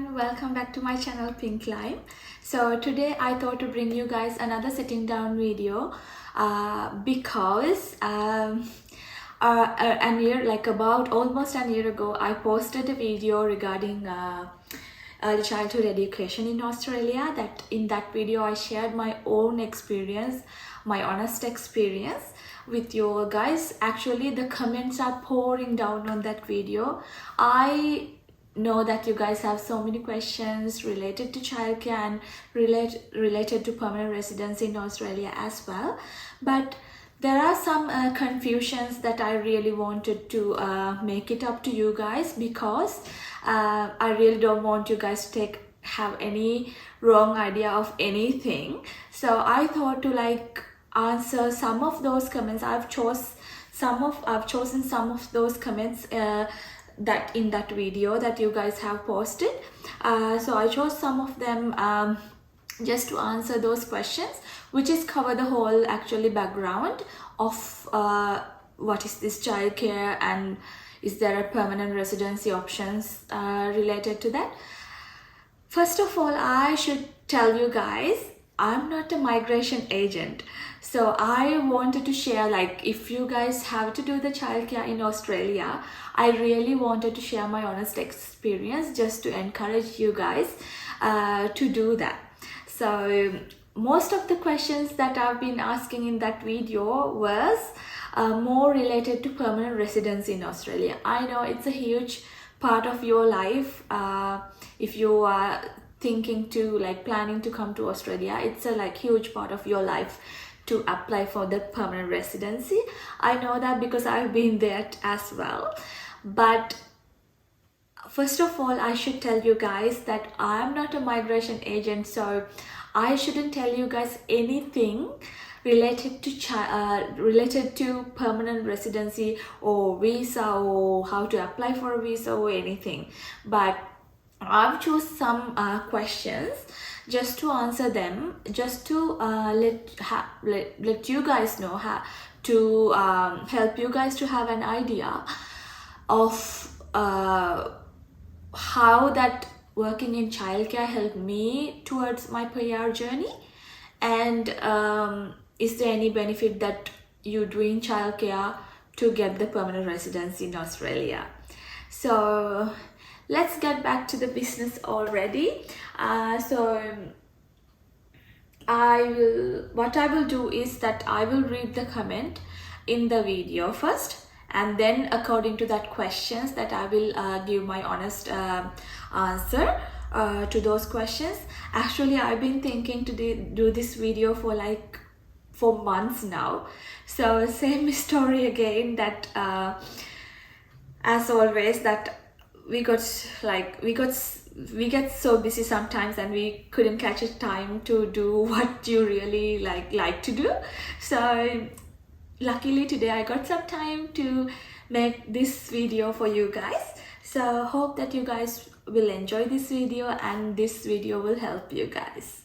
everyone, welcome back to my channel Pink Lime. So today I thought to bring you guys another sitting down video because almost a year ago I posted a video regarding early childhood education in Australia. That in that video I shared my own experience, my honest experience with you guys. Actually the comments are pouring down on that video. I know that you guys have so many questions related to childcare and related to permanent residency in Australia as well, but there are some confusions that I really wanted to make it up to you guys, because I really don't want you guys to have any wrong idea of anything. So I thought to answer some of those comments. I've chosen some of those comments that in that video that you guys have posted. So I chose some of them just to answer those questions, which is cover the whole actually background of what is this childcare and is there a permanent residency options related to that. First of all, I should tell you guys, I'm not a migration agent. So I wanted to share, if you guys have to do the childcare in Australia, I really wanted to share my honest experience just to encourage you guys to do that. So most of the questions that I've been asking in that video was more related to permanent residency in Australia. I know it's a huge part of your life. If you are thinking to planning to come to Australia, it's a huge part of your life to apply for the permanent residency. I know that because I've been there as well. But first of all, I should tell you guys that I'm not a migration agent, so I shouldn't tell you guys anything related to permanent residency or visa or how to apply for a visa or anything. But I've chosen some questions just to answer them, just to let you guys know how to help you guys to have an idea of how that working in childcare helped me towards my PR journey, and is there any benefit that you do in childcare to get the permanent residency in Australia. So let's get back to the business already. What I will do is that I will read the comment in the video first, and then according to that questions that I will give my honest answer to those questions. Actually, I've been thinking to do this video for months now. So same story again, that as always, that we get so busy sometimes and we couldn't catch a time to do what you really like to do. So luckily today I got some time to make this video for you guys. So hope that you guys will enjoy this video and this video will help you guys.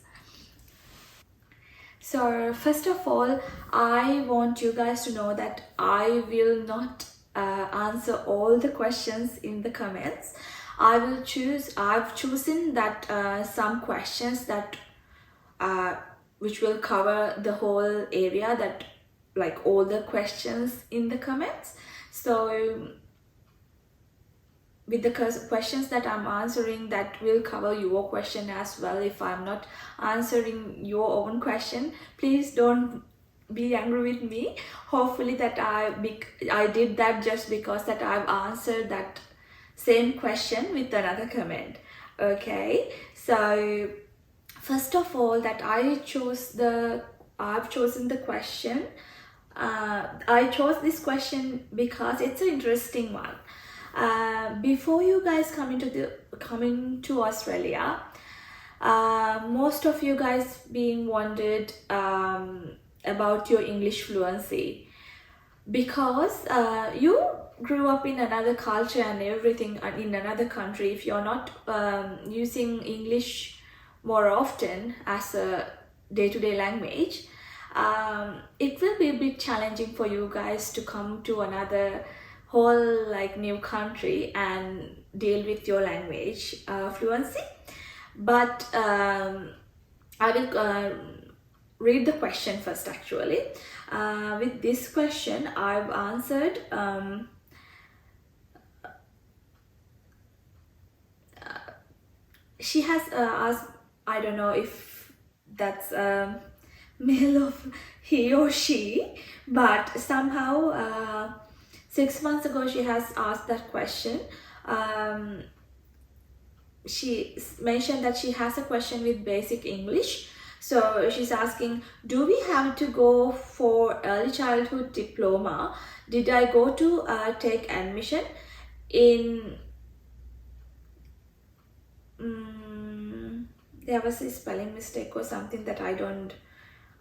So first of all, I want you guys to know that I will not answer all the questions in the comments. I've chosen that some questions that which will cover the whole area, that all the questions in the comments. So with the questions that I'm answering, that will cover your question as well. If I'm not answering your own question, please don't be angry with me. Hopefully that I did that just because that I've answered that same question with another comment. Okay, so first of all, that I've chosen the question. I chose this question because it's an interesting one. Before you guys coming to Australia, most of you guys being wondered about your English fluency, because you grew up in another culture and everything, in another country. If you're not using English more often as a day-to-day language, it will be a bit challenging for you guys to come to another whole like new country and deal with your language fluency. But I will read the question first actually. With this question I've answered she has asked, I don't know if that's male of he or she, but somehow 6 months ago she has asked that question. She mentioned that she has a question with basic English. So she's asking, do we have to go for early childhood diploma? Did I go to take admission in there was a spelling mistake or something that I don't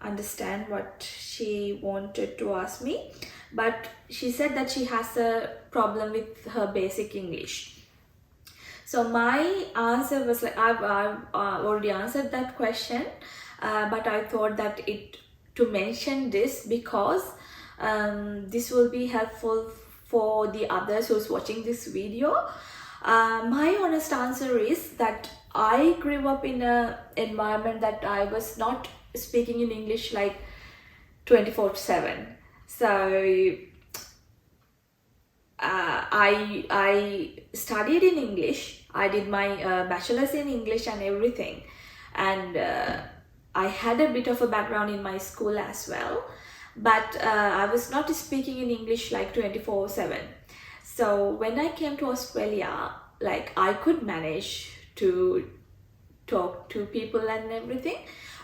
understand what she wanted to ask me, but she said that she has a problem with her basic English. So my answer was like, I've already answered that question, but I thought that to mention this because this will be helpful for the others who's watching this video. My honest answer is that I grew up in an environment that I was not speaking in English like 24/7. So I studied in English. I did my bachelor's in English and everything, and I had a bit of a background in my school as well, but I was not speaking in English like 24/7. So when I came to Australia, like I could manage to talk to people and everything,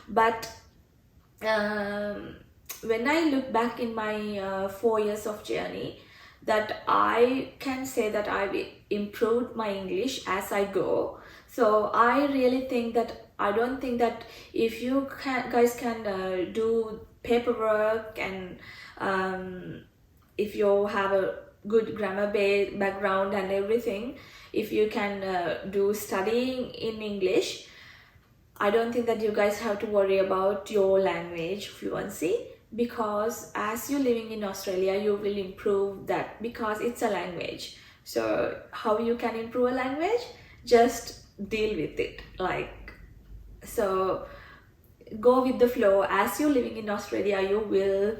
but when I look back in my 4 years of journey, that I can say that I've improved my English as I go. So I really think that I don't think that if you guys can do paperwork and if you have a good grammar background and everything, if you can do studying in English, I don't think that you guys have to worry about your language fluency, because as you're living in Australia you will improve that because it's a language. So how you can improve a language? Just deal with it, like, so go with the flow. As you're living in Australia you will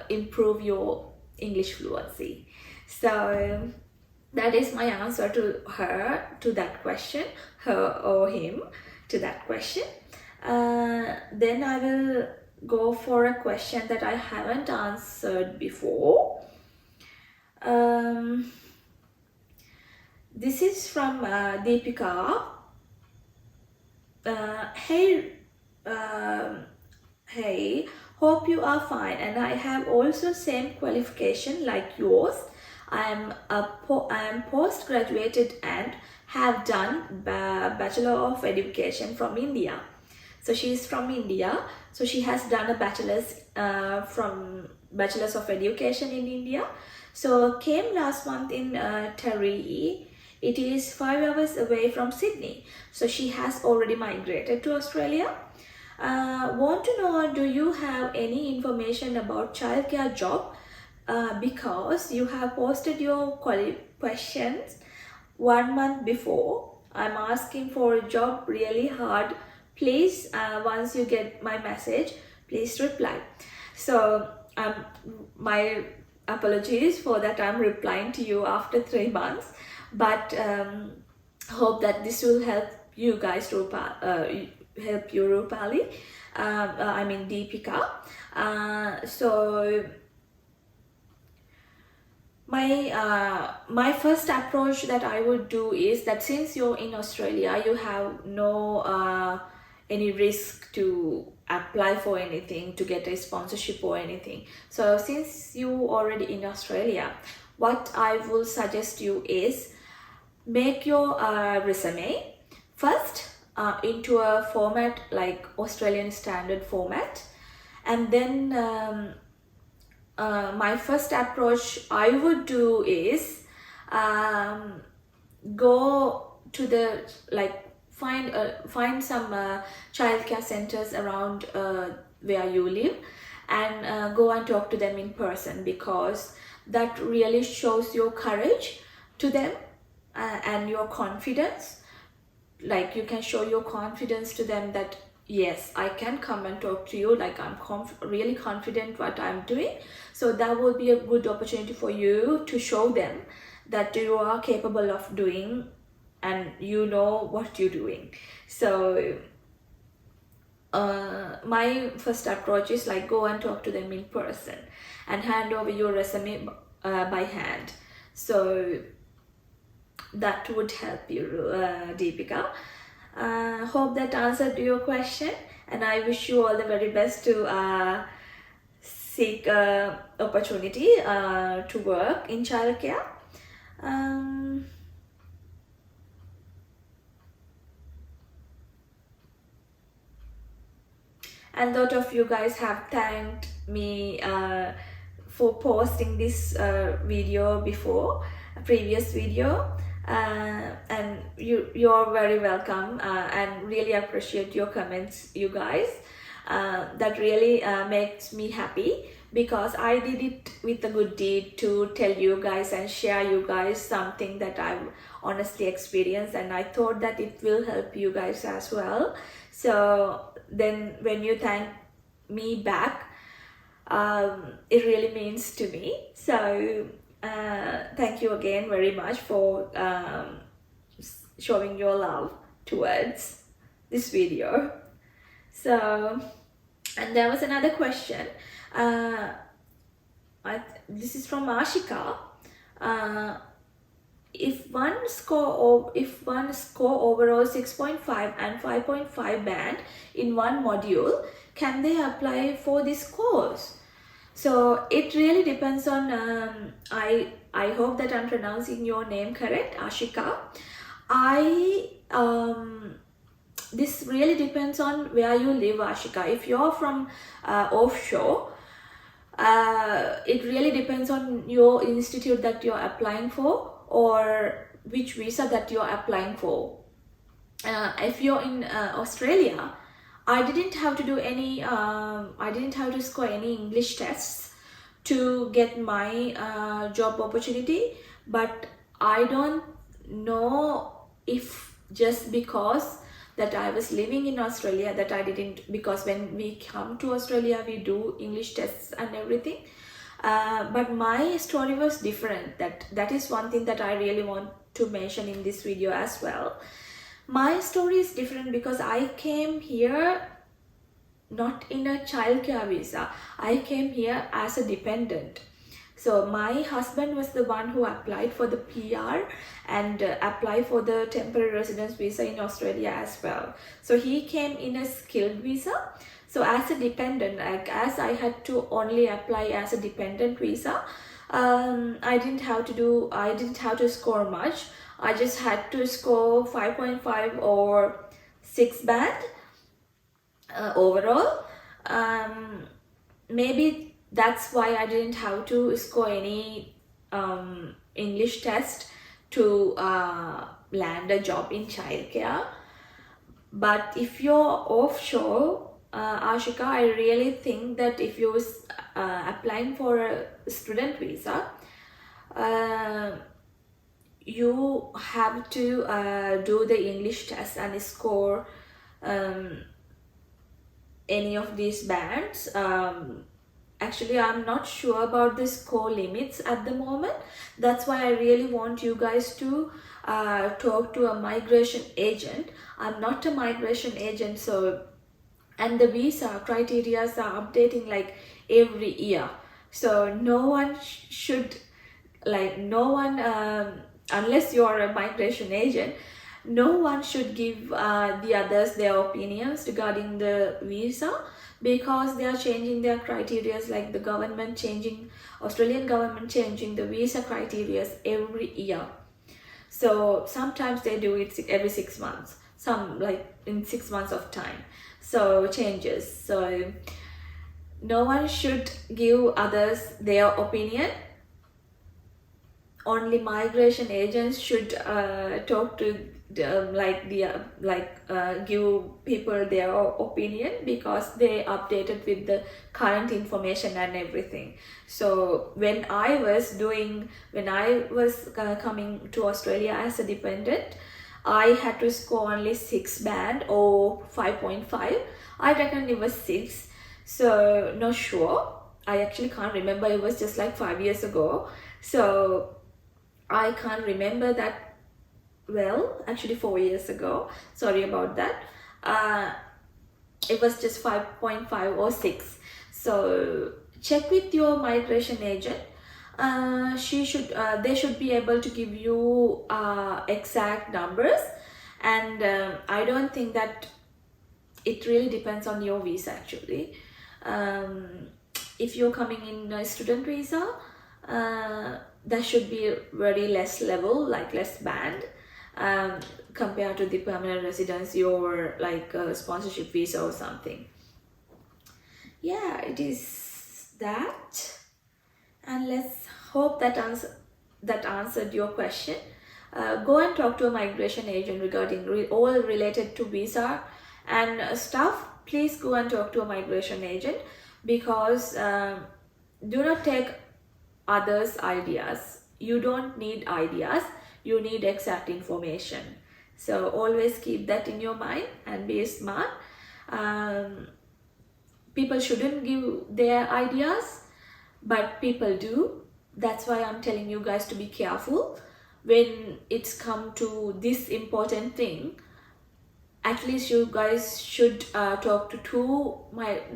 improve your English fluency. So that is my answer to her, to that question, her or him, to that question. Then I will go for a question that I haven't answered before. This is from Deepika. Hey, hope you are fine, and I have also same qualification like yours. I am post-graduated and have done Bachelor of Education from India. So she is from India. So she has done a bachelor's of Education in India. So came last month in Taree. It is 5 hours away from Sydney. So she has already migrated to Australia. Want to know, do you have any information about childcare job? Because you have posted your questions 1 month before. I'm asking for a job really hard. Please, once you get my message, please reply. So my apologies for that. I'm replying to you after 3 months, but hope that this will help you guys, help you, Rupali. I mean Deepika. So my first approach that I would do is that since you're in Australia, you have no any risk to apply for anything, to get a sponsorship or anything. So since you already in Australia, what I will suggest you is make your resume first into a format like Australian standard format, and then my first approach I would do is go to the find some childcare centers around where you live, and go and talk to them in person, because that really shows your courage to them and your confidence. Like, you can show your confidence to them that yes, I can come and talk to you, like I'm really confident what I'm doing. So that will be a good opportunity for you to show them that you are capable of doing and you know what you're doing. So my first approach is like, go and talk to them in person and hand over your resume by hand. So that would help you, Deepika. Hope that answered your question, and I wish you all the very best to seek opportunity to work in childcare. And a lot of you guys have thanked me for posting this video before, a previous video, and you're very welcome, and really appreciate your comments, you guys. That really makes me happy, because I did it with a good deed to tell you guys and share you guys something that I've honestly experienced, and I thought that it will help you guys as well. So then when you thank me back, it really means to me. So thank you again very much for showing your love towards this video. So, and there was another question. This is from Ashika. If one score overall 6.5 and 5.5 band in one module, can they apply for this course? So it really depends on, I hope that I'm pronouncing your name correct, Ashika. This really depends on where you live, Ashika. If you're from offshore, it really depends on your institute that you're applying for, or which visa that you're applying for. If you're in Australia, I didn't have to do any, I didn't have to score any English tests to get my job opportunity, but I don't know if just because that I was living in Australia that I didn't, because when we come to Australia we do English tests and everything. But my story was different. That is one thing that I really want to mention in this video as well. My story is different because I came here not in a childcare visa. I came here as a dependent. So my husband was the one who applied for the PR and applied for the temporary residence visa in Australia as well. So he came in a skilled visa. So as a dependent, like as I had to only apply as a dependent visa, I didn't have to score much. I just had to score 5.5 or 6 band overall. Maybe that's why I didn't have to score any English test to land a job in childcare. But if you're offshore, Ashika, I really think that if you're applying for a student visa, you have to do the English test and score any of these bands. Actually, I'm not sure about the score limits at the moment. That's why I really want you guys to talk to a migration agent. I'm not a migration agent, so, and the visa criteria are updating like every year. So no one should, like no one, unless you're a migration agent, no one should give the others their opinions regarding the visa, because they are changing their criteria, like the government changing, Australian government changing the visa criteria every year. So sometimes they do it every 6 months, some like in 6 months of time, so changes. So no one should give others their opinion only migration agents should talk to give people their opinion, because they updated with the current information and everything. So when I was coming to Australia as a dependent, I had to score only 6 band or 5.5. I reckon it was 6. So not sure. I actually can't remember. It was just like 5 years ago. So I can't remember that well. Actually 4 years ago. Sorry about that. It was just 5.5 or 6. So check with your migration agent. They should be able to give you exact numbers, and I don't think that it really depends on your visa actually. If you're coming in a student visa, that should be very less level, like less band, compared to the permanent residency or like a sponsorship visa or something. Yeah, it is that. And let's hope that answered your question. Go and talk to a migration agent regarding all related to visa and stuff. Please go and talk to a migration agent, because do not take others' ideas. You don't need ideas, you need exact information. So always keep that in your mind and be smart. People shouldn't give their ideas, but people do. That's why I'm telling you guys to be careful when it's come to this important thing. At least you guys should talk to two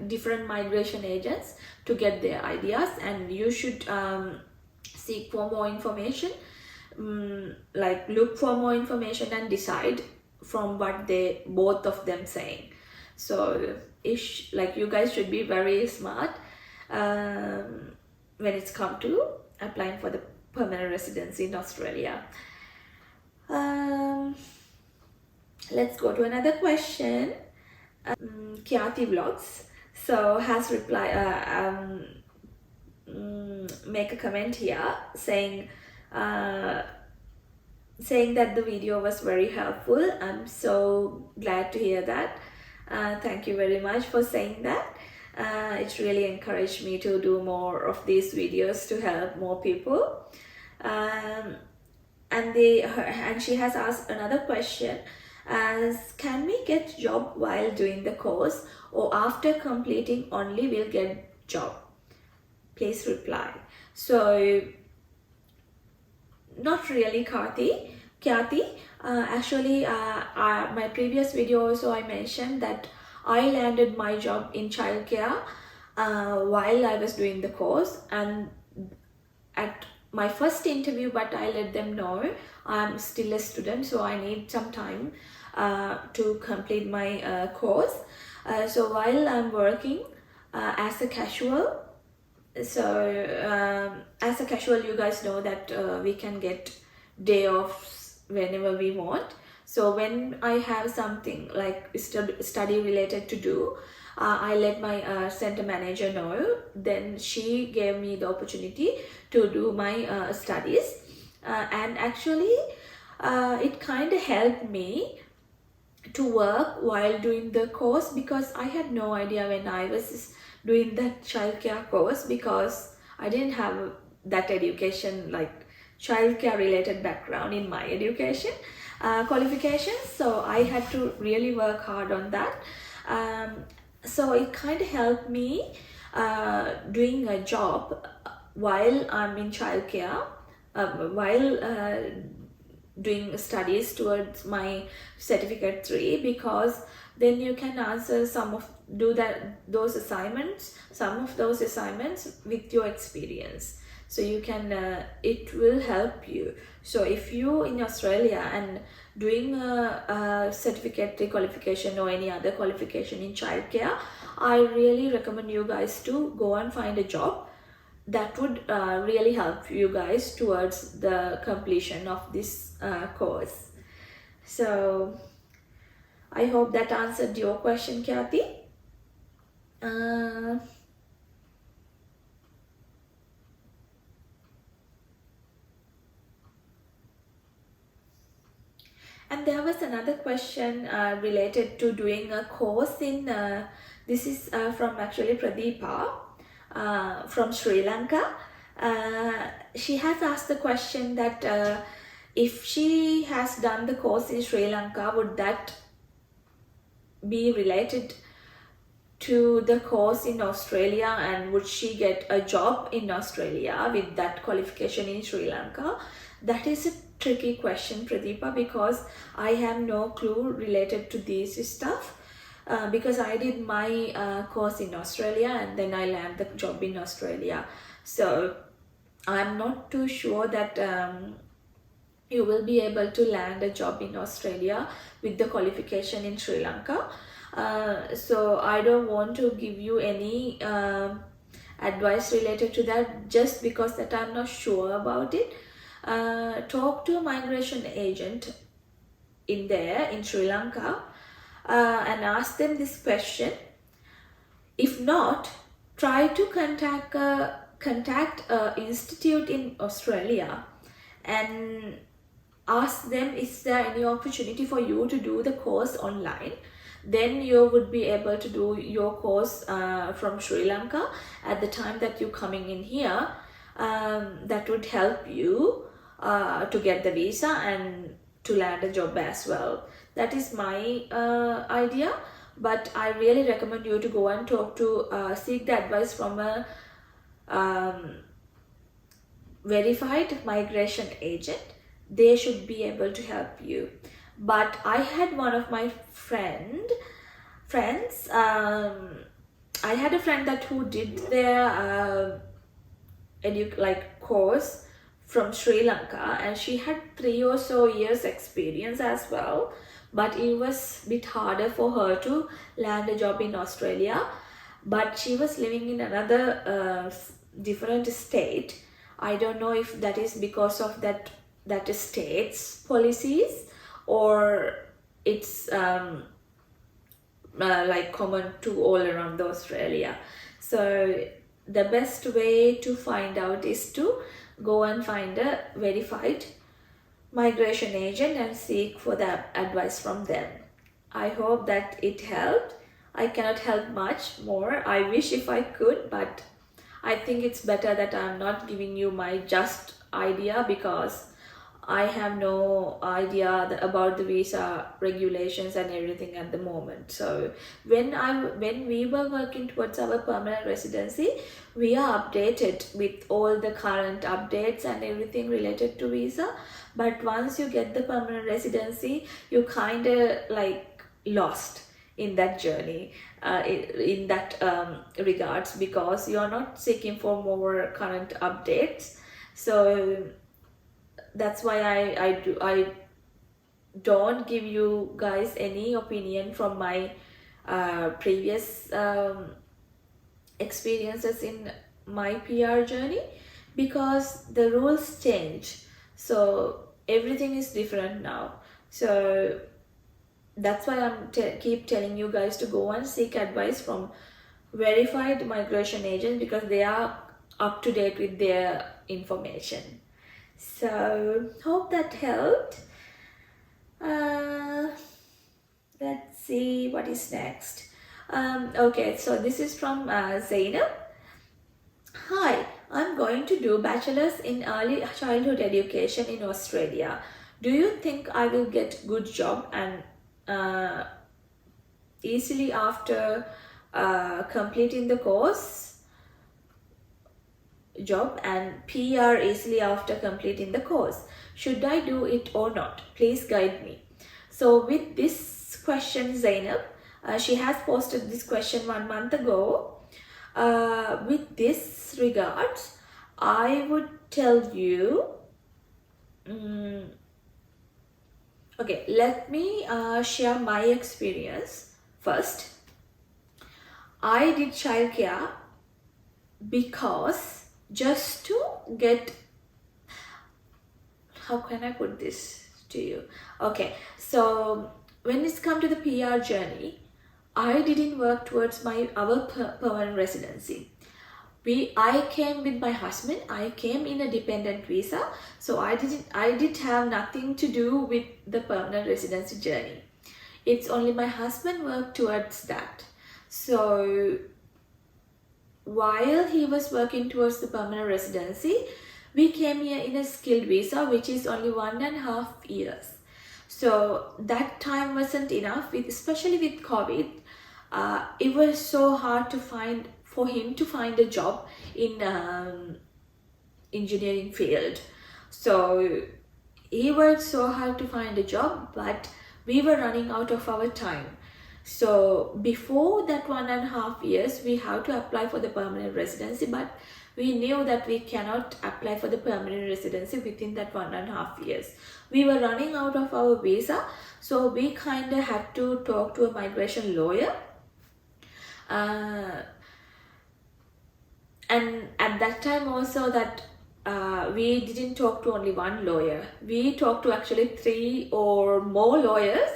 different migration agents to get their ideas, and you should seek for more information, like look for more information and decide from what they both of them saying. So like you guys should be very smart when it's come to applying for the permanent residency in Australia. Let's go to another question. Kyati Vlogs has make a comment here saying that the video was very helpful. I'm so glad to hear that. Thank you very much for saying that. It's really encouraged me to do more of these videos to help more people. And she has asked another question as, can we get job while doing the course, or after completing only we'll get job? Please reply. So not really, Kyati. Actually, my previous video also I mentioned that I landed my job in childcare while I was doing the course, and at my first interview, but I let them know I'm still a student, so I need some time to complete my course. So while I'm working as a casual, so as a casual, you guys know that we can get day offs whenever we want. So when I have something like study related to do, I let my center manager know. Then she gave me the opportunity to do my studies, and actually it kind of helped me to work while doing the course, because I had no idea when I was doing that childcare course, because I didn't have that education, like childcare related background in my education qualifications. So I had to really work hard on that. So it kind of helped me doing a job while I'm in childcare, while doing studies towards my certificate 3, because then you can answer some of those assignments with your experience. So you can it will help you. So if you in Australia and doing a certificate 3 qualification or any other qualification in childcare, I really recommend you guys to go and find a job. That would really help you guys towards the completion of this course. So I hope that answered your question, Kyati. And there was another question related to doing a course in, this is from actually Pradeepa from Sri Lanka. She has asked the question that if she has done the course in Sri Lanka, would that be related to the course in Australia, and would she get a job in Australia with that qualification in Sri Lanka? That is a tricky question, Pradeepa, because I have no clue related to this stuff. Because I did my course in Australia and then I landed the job in Australia. So I'm not too sure that you will be able to land a job in Australia with the qualification in Sri Lanka. So I don't want to give you any advice related to that, just because that I'm not sure about it. Talk to a migration agent in there in Sri Lanka and ask them this question. If not, try to contact a institute in Australia and ask them, is there any opportunity for you to do the course online? Then you would be able to do your course from Sri Lanka at the time that you're coming in here. That would help you to get the visa and to land a job as well. That is my idea, but I really recommend you to go and talk to seek the advice from a verified migration agent. They should be able to help you. But I had one of my friends, I had a friend that who did their course from Sri Lanka, and she had 3 or so years experience as well, but it was a bit harder for her to land a job in Australia. But she was living in another different state. I don't know if that is because of that state's policies, or it's like common to all around Australia. So the best way to find out is to go and find a verified migration agent and seek for the advice from them. I hope that it helped. I cannot help much more. I wish if I could, but I think it's better that I'm not giving you my just idea, because I have no idea about the visa regulations and everything at the moment. So when we were working towards our permanent residency, we are updated with all the current updates and everything related to visa. But once you get the permanent residency, you kind of like lost in that journey, in that regards, because you're not seeking for more current updates. So that's why I don't give you guys any opinion from my previous experiences in my PR journey, because the rules change. So everything is different now. So that's why I'm keep telling you guys to go and seek advice from verified migration agents, because they are up to date with their information. So hope that helped. Let's see what is next. Okay, so this is from Zainab. Hi, I'm going to do bachelor's in early childhood education in Australia. Do you think I will get good job and easily after completing the course? Job and PR easily after completing the course. Should I do it or not? Please guide me. So with this question, Zainab, she has posted this question 1 month ago. With this regards, I would tell you, okay, let me share my experience first. I did childcare because just to get, how can I put this to you? Okay, so when it's come to the PR journey, I didn't work towards our permanent residency. I came with my husband. I came in a dependent visa, so I did have nothing to do with the permanent residency journey. It's only my husband worked towards that. So while he was working towards the permanent residency, we came here in a skilled visa, which is only 1.5 years. So that time wasn't enough, especially with COVID. It was so hard for him to find a job in engineering field. So he worked so hard to find a job, but we were running out of our time. So before that 1.5 years, we have to apply for the permanent residency, but we knew that we cannot apply for the permanent residency within that 1.5 years. We were running out of our visa, so we kind of had to talk to a migration lawyer. And at that time also that we didn't talk to only one lawyer. We talked to actually 3 or more lawyers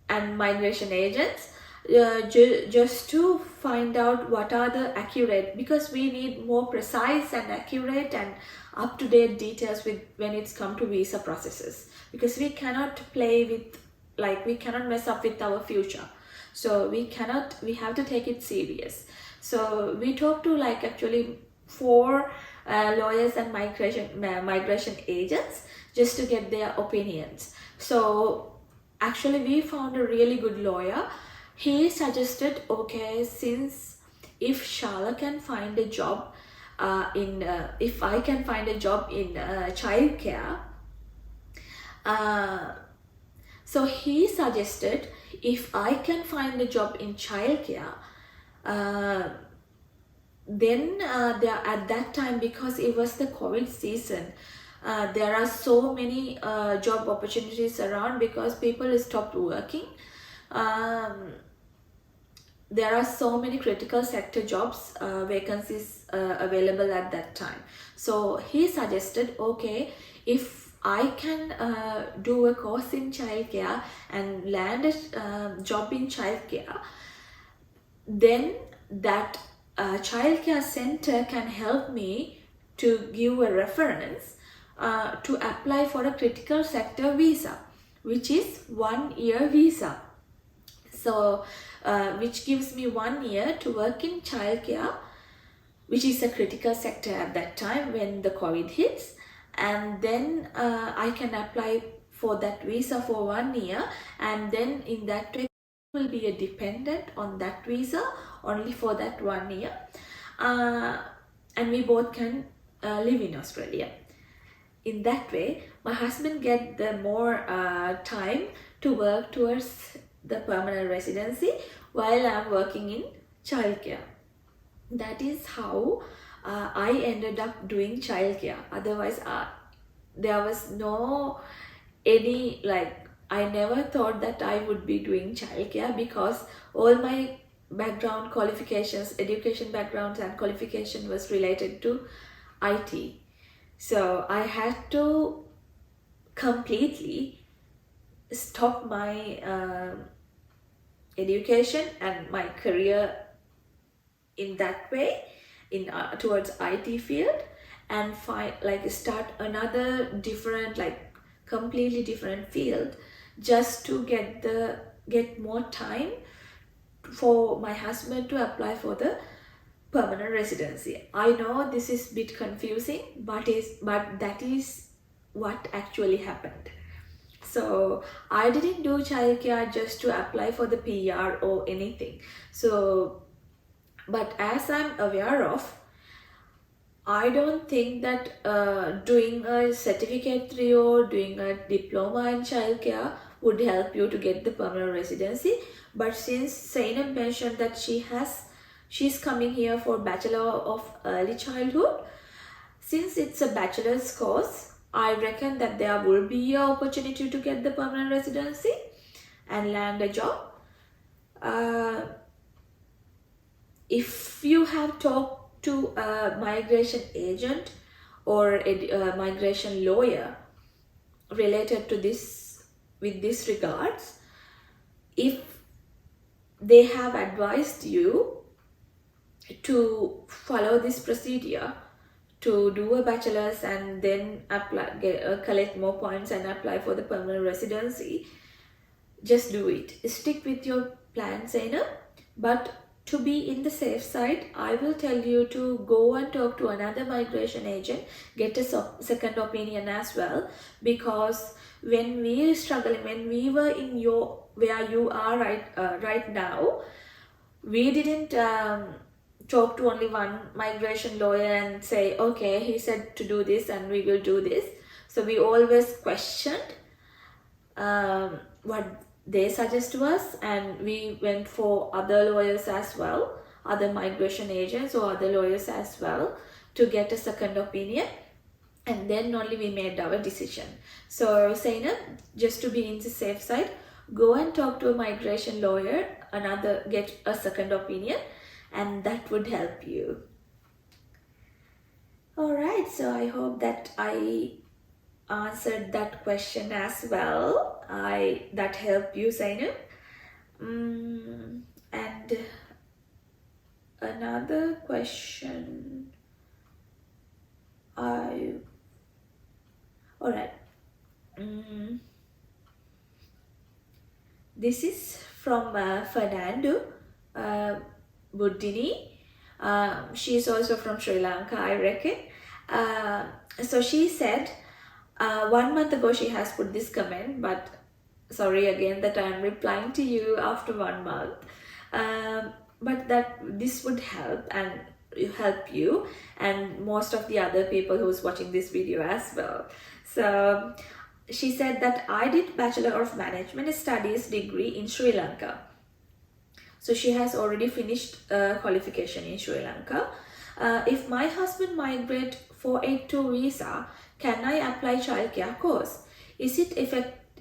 and migration agents just to find out what are the accurate, because we need more precise and accurate and up-to-date details with when it's come to visa processes, because we cannot play with, like, we cannot mess up with our future. So we have to take it serious. So we talked to like actually 4 lawyers and migration agents just to get their opinions. So actually we found a really good lawyer. He suggested, okay, since if Shala can find a job if I can find a job in childcare, so he suggested if I can find a job in childcare, then there at that time, because it was the COVID season, there are so many job opportunities around because people stopped working. There are so many critical sector jobs vacancies available at that time. So he suggested, okay, if I can do a course in childcare and land a job in childcare, then that childcare center can help me to give a reference to apply for a critical sector visa, which is 1-year visa. So which gives me 1 year to work in childcare, which is a critical sector at that time when the COVID hits, and then I can apply for that visa for 1 year, and then in that way will be a dependent on that visa only for that 1 year, and we both can live in Australia. In that way, my husband get the more time to work towards the permanent residency while I'm working in childcare. That is how I ended up doing childcare. Otherwise, there was no any, like, I never thought that I would be doing childcare, because all my background qualifications, education backgrounds and qualification was related to IT. So I had to completely stop my education and my career in that way in towards IT field, and start another different, like completely different field, just to get more time for my husband to apply for the permanent residency. I know this is a bit confusing, but that is what actually happened. So I didn't do childcare just to apply for the PR or anything. So, but as I'm aware of, I don't think that doing a certificate 3 or doing a diploma in childcare would help you to get the permanent residency. But since Zainab mentioned that she's coming here for Bachelor of Early Childhood, since it's a bachelor's course, I reckon that there will be an opportunity to get the permanent residency and land a job. If you have talked to a migration agent or a migration lawyer related to this, with this regards, if they have advised you to follow this procedure to do a bachelor's and then collect more points and apply for the permanent residency, just do it. Stick with your plan, Zainab. But to be in the safe side, I will tell you to go and talk to another migration agent, get a second opinion as well, because when we struggling, when we were in your where you are right now, we didn't talk to only one migration lawyer and say, okay, he said to do this and we will do this. So we always questioned what they suggest to us, and we went for other lawyers as well, other migration agents or other lawyers as well, to get a second opinion, and then only we made our decision. So Zainab, just to be in the safe side, go and talk to a migration lawyer, get a second opinion, and that would help you. Alright, so I hope that I answered that question as well. That helped you, Zainab. And another question. Alright. This is from Fernando Buddini. She's also from Sri Lanka, I reckon. So she said, 1 month ago she has put this comment, but sorry again that I am replying to you after 1 month. But that this would help you and most of the other people who's watching this video as well. So she said that I did Bachelor of Management Studies degree in Sri Lanka. So she has already finished qualification in Sri Lanka. If my husband migrate 482 visa, can I apply childcare course? Is it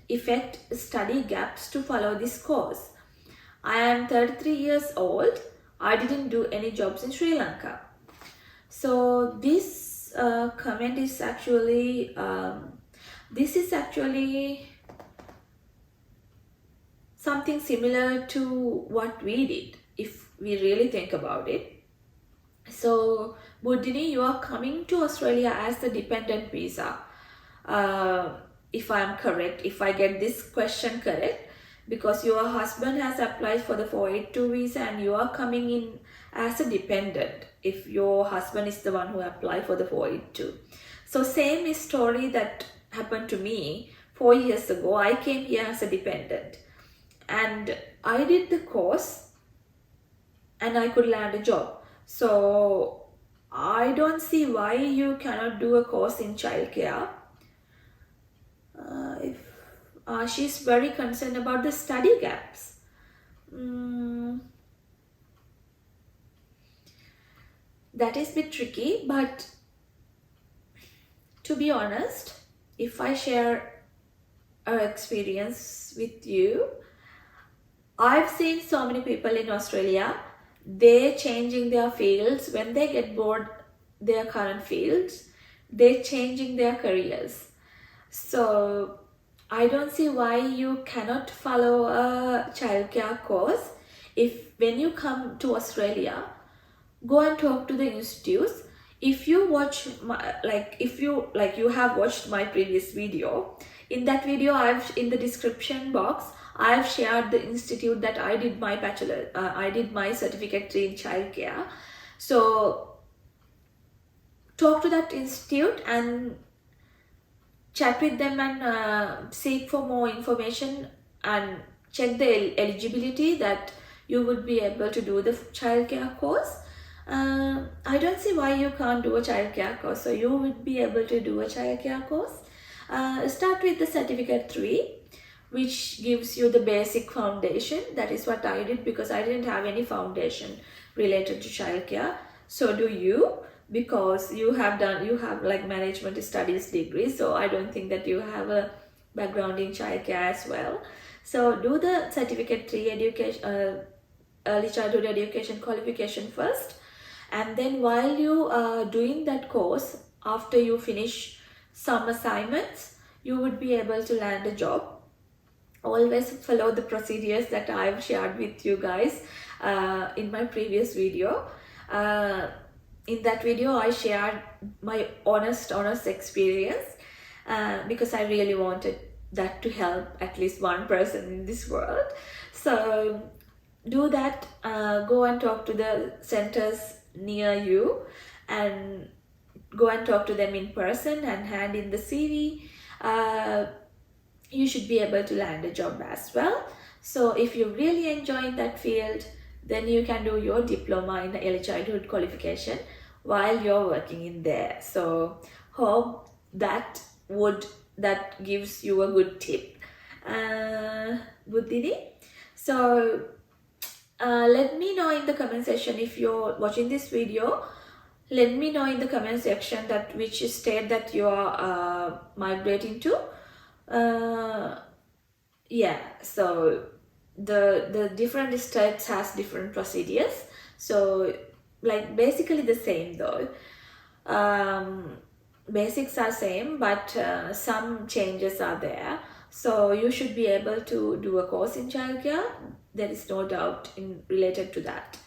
effect study gaps to follow this course? I am 33 years old. I didn't do any jobs in Sri Lanka. So this comment is actually something similar to what we did, if we really think about it. So Buddini, you are coming to Australia as a dependent visa, if I am correct, if I get this question correct, because your husband has applied for the 482 visa and you are coming in as a dependent if your husband is the one who applied for the 482. So same story that happened to me 4 years ago. I came here as a dependent and I did the course and I could land a job. So I don't see why you cannot do a course in childcare. She's very concerned about the study gaps. That is a bit tricky, but to be honest, if I share our experience with you, I've seen so many people in Australia, they're changing their fields when they get bored their current fields, they're changing their careers. So I don't see why you cannot follow a childcare course. If when you come to Australia, go and talk to the institutes. If you watch you have watched my previous video, in that video in the description box I've shared the institute that I did my I did my certificate in childcare. So talk to that institute and chat with them and seek for more information and check the eligibility that you would be able to do the childcare course. I don't see why you can't do a childcare course. So you would be able to do a childcare course. Start with the certificate 3, which gives you the basic foundation. That is what I did because I didn't have any foundation related to childcare. So do you, because you have like management studies degree. So I don't think that you have a background in childcare as well. So do the certificate 3 education, early childhood education qualification first. And then while you are doing that course, after you finish some assignments, you would be able to land a job. Always follow the procedures that I've shared with you guys in my previous video. In that video I shared my honest experience, because I really wanted that to help at least one person in this world. So do that. Go and talk to the centers near you and go and talk to them in person and hand in the CV. You should be able to land a job as well. So if you really enjoy that field, then you can do your diploma in early childhood qualification while you're working in there. So hope that gives you a good tip. Good Didi. So let me know in the comment section if you're watching this video. Let me know in the comment section that which state that you are migrating to. Yeah, so the different states has different procedures, so like basically the same though. Basics are same, but some changes are there. So you should be able to do a course in childcare. There is no doubt in related to that.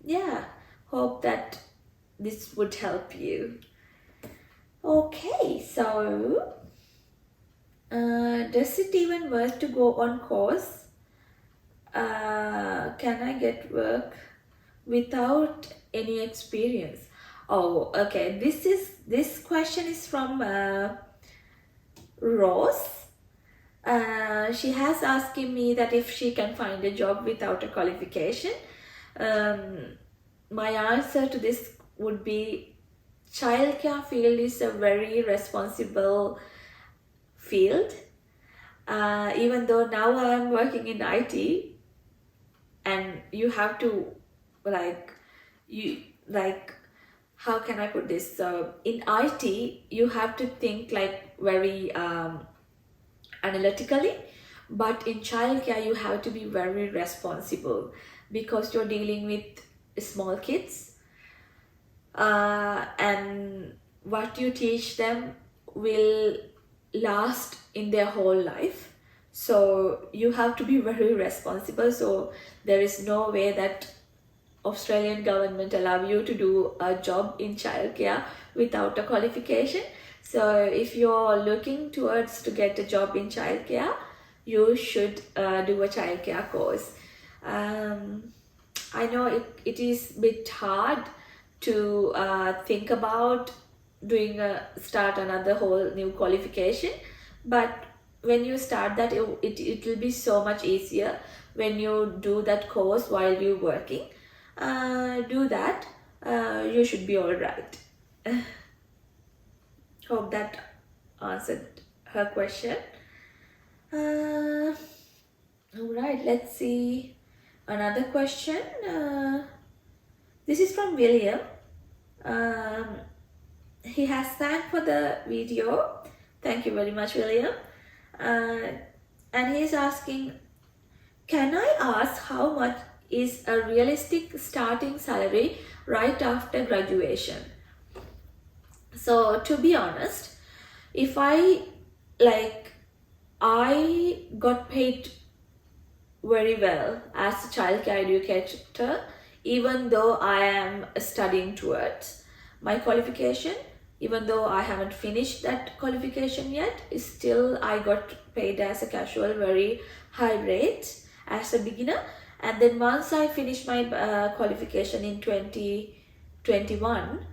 Yeah, hope that this would help you. Okay, so does it even worth to go on course? Can I get work without any experience? Oh, okay. This question is from Rose. She has asking me that if she can find a job without a qualification. My answer to this would be childcare field is a very responsible field. Even though now I am working in IT, and you have to how can I put this? So in IT, you have to think like very analytically, but in childcare you have to be very responsible because you're dealing with small kids, and what you teach them will last in their whole life. So you have to be very responsible. So there is no way that Australian government allow you to do a job in childcare without a qualification. So if you're looking towards to get a job in childcare, you should do a childcare course. I know it is a bit hard to think about start another whole new qualification, but when you start that, it will be so much easier when you do that course while you're working. Do that. You should be all right. Hope that answered her question. All right, let's see another question. This is from William. He has thanked for the video. Thank you very much, William. And he's asking, can I ask how much is a realistic starting salary right after graduation? So to be honest, if I got paid very well as a childcare educator, even though I am studying towards my qualification, even though I haven't finished that qualification yet, still I got paid as a casual very high rate as a beginner. And then once I finished my qualification in 2021,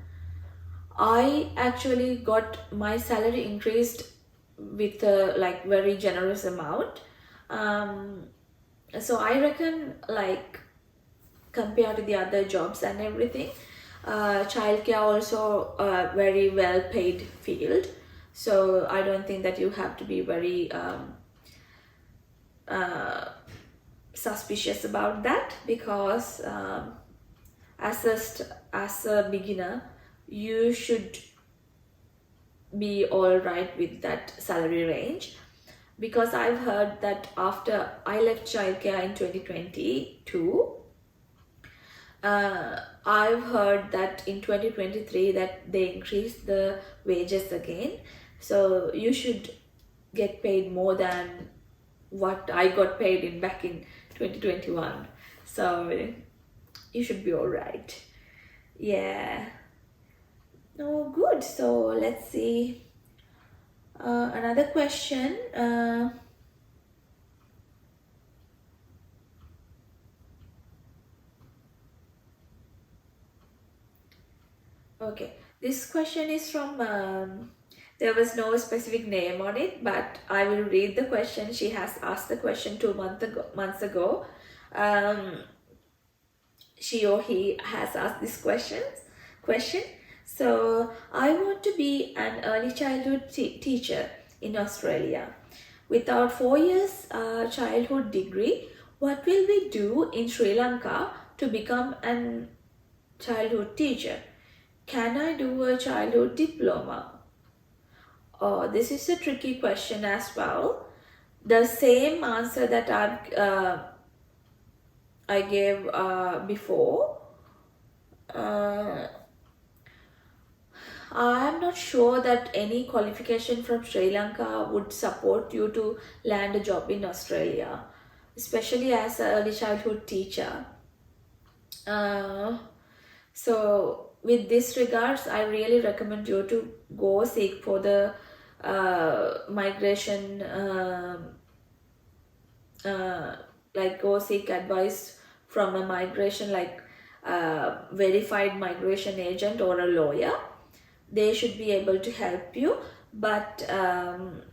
I actually got my salary increased with a very generous amount. So I reckon compared to the other jobs and everything, childcare also a very well paid field. So I don't think that you have to be very suspicious about that, because as a beginner you should be all right with that salary range. Because I've heard that after I left childcare in 2022, I've heard that in 2023 that they increased the wages again. So you should get paid more than what I got paid back in 2021. So you should be all right. Yeah. Oh, good. So let's see. Another question. Okay, this question is from, there was no specific name on it, but I will read the question. She has asked the question 2 months ago. Um, she or he has asked this question. So, I want to be an early childhood teacher in Australia. Without 4 years childhood degree, what will we do in Sri Lanka to become an childhood teacher? Can I do a childhood diploma? Oh, this is a tricky question as well. The same answer that I gave before. I'm not sure that any qualification from Sri Lanka would support you to land a job in Australia, especially as an early childhood teacher. Uh, so with this regards, I really recommend you to go seek for the migration, like go seek advice from a migration, like verified migration agent or a lawyer. They should be able to help you, but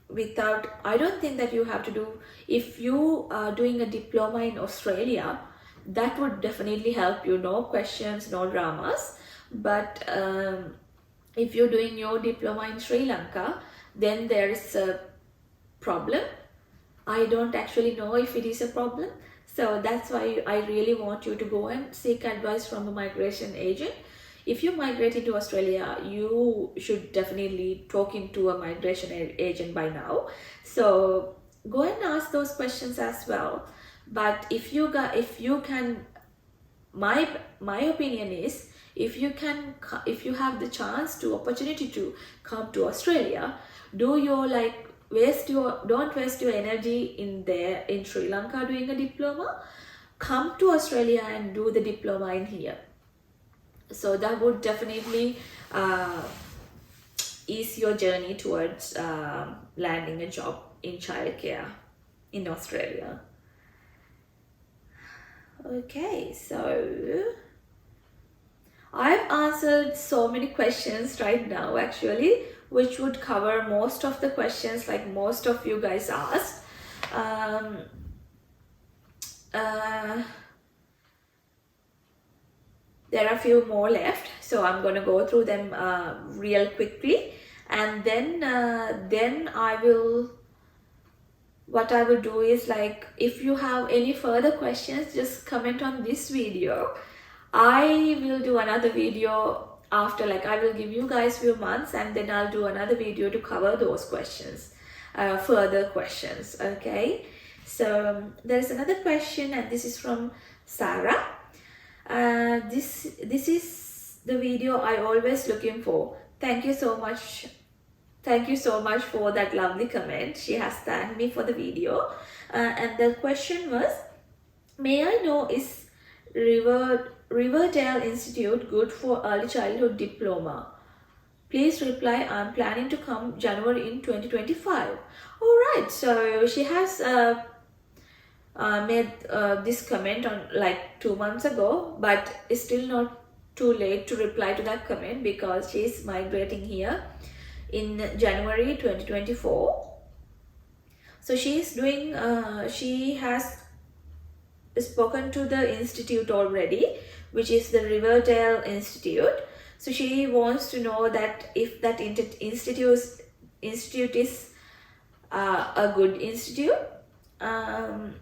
without, I don't think that you have to do, if you are doing a diploma in Australia, that would definitely help you, no questions, no dramas. But if you're doing your diploma in Sri Lanka, then there is a problem. I don't actually know if it is a problem. So that's why I really want you to go and seek advice from a migration agent. If you migrate into Australia, you should definitely talk into a migration agent by now. So go and ask those questions as well. But if you can, my opinion is, if you have the chance to opportunity to come to Australia, do your like don't waste your energy in Sri Lanka doing a diploma. Come to Australia and do the diploma in here. So that would definitely ease your journey towards landing a job in childcare in Australia. Okay, so I've answered so many questions right now actually, which would cover most of the questions like most of you guys asked. There are a few more left, so I'm going to go through them real quickly, and then what I will do is, like, if you have any further questions, just comment on this video. I will do another video after, like, I will give you guys few months and then I'll do another video to cover those questions, further questions. Okay, so there's another question, and this is from Sarah. This is the video I always looking for. Thank you so much. Thank you so much for that lovely comment. She has thanked me for the video. And the question was, may I know, is Riverdale Institute good for early childhood diploma? Please reply, I'm planning to come January in 2025. Alright, so she has made this comment on like 2 months ago, but it's still not too late to reply to that comment because she's migrating here in January 2024. So she's doing, she has spoken to the institute already, which is the Riverdale Institute. So she wants to know that if that institute is a good institute. My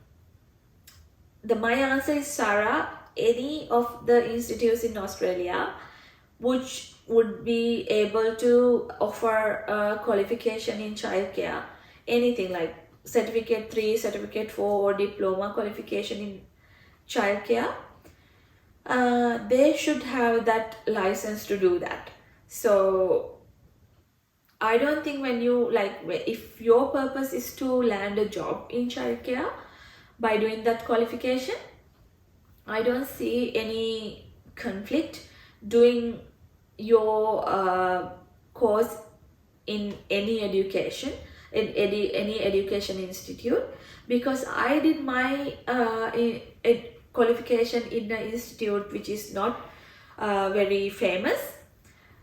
answer is, Sarah, any of the institutes in Australia which would be able to offer a qualification in childcare, anything like certificate 3, certificate 4 or diploma qualification in childcare, they should have that license to do that. So I don't think when you, like, if your purpose is to land a job in childcare by doing that qualification, I don't see any conflict doing your course in any education, in any education institute, because I did my qualification in an institute which is not very famous.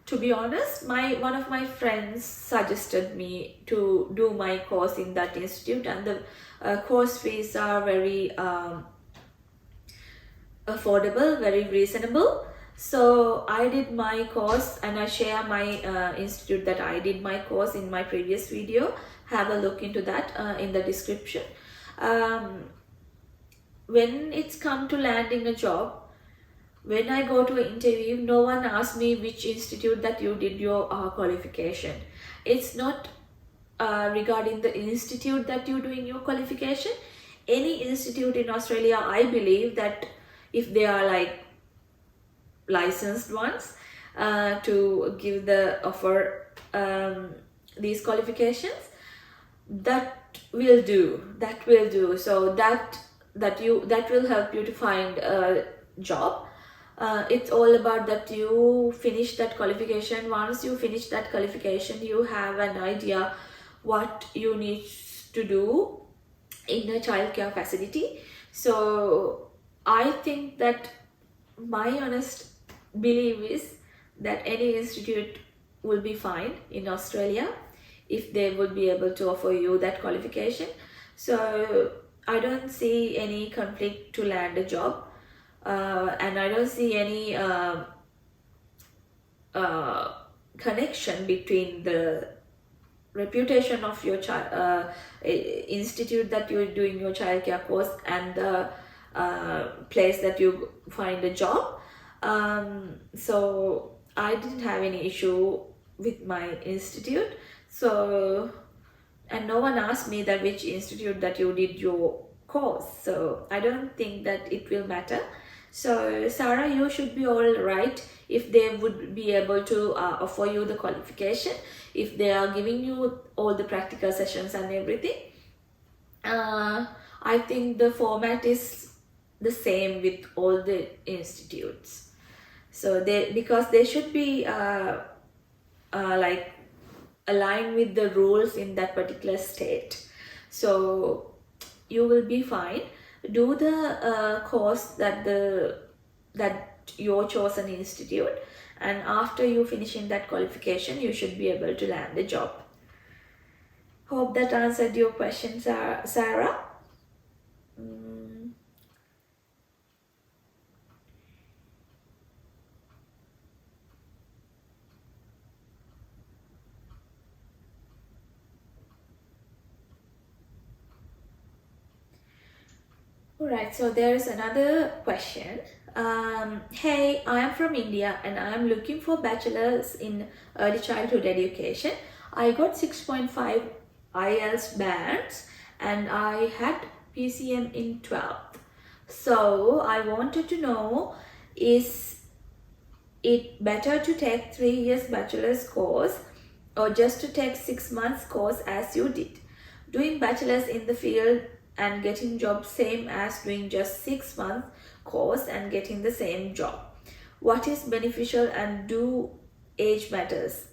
To be honest, one of my friends suggested me to do my course in that institute, and the course fees are very affordable, very reasonable. So I did my course, and I share my institute that I did my course in my previous video. Have a look into that in the description. When it's come to landing a job, when I go to an interview, no one asks me which institute that you did your qualification. It's not regarding the institute that you're doing your qualification. Any institute in Australia, I believe that if they are like licensed ones to give the offer these qualifications, that will do. So that will help you to find a job. It's all about that you finish that qualification. Once you finish that qualification, you have an idea what you need to do in a childcare facility. So I think that my honest belief is that any institute will be fine in Australia if they would be able to offer you that qualification. So I don't see any conflict to land a job, and I don't see any connection between the reputation of your institute that you're doing your childcare course and the place that you find a job. So I didn't have any issue with my institute. So, and no one asked me that which institute that you did your course, so I don't think that it will matter. So Sarah, you should be all right if they would be able to offer you the qualification, if they are giving you all the practical sessions and everything. I think the format is the same with all the institutes. So because they should be like align with the rules in that particular state. So you will be fine. Do the course that your chosen institute, and after you finishing that qualification, you should be able to land a job. Hope that answered your question, Sarah. Alright, so there is another question. Hey, I am from India and I am looking for bachelor's in early childhood education. I got 6.5 IELTS bands and I had PCM in 12th. So I wanted to know, is it better to take 3 years bachelor's course or just to take 6 months course as you did? Doing bachelor's in the field and getting job same as doing just 6 month course and getting the same job. What is beneficial and do age matters?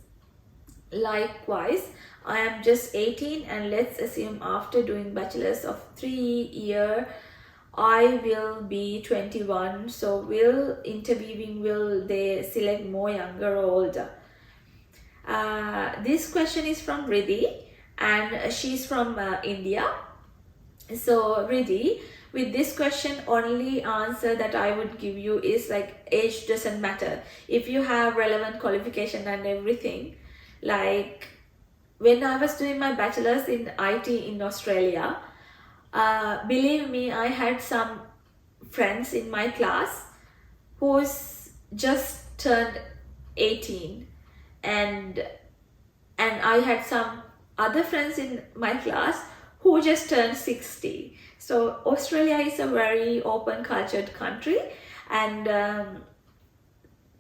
Likewise, I am just 18 and let's assume after doing bachelor's of 3 year I will be 21. So will they select more younger or older? This question is from Riddhi and she's from India. So Riddhi, with this question, only answer that I would give you is like age doesn't matter. If you have relevant qualification and everything, like when I was doing my bachelor's in IT in Australia, believe me, I had some friends in my class who's just turned 18, and I had some other friends in my class who just turned 60. So Australia is a very open cultured country, and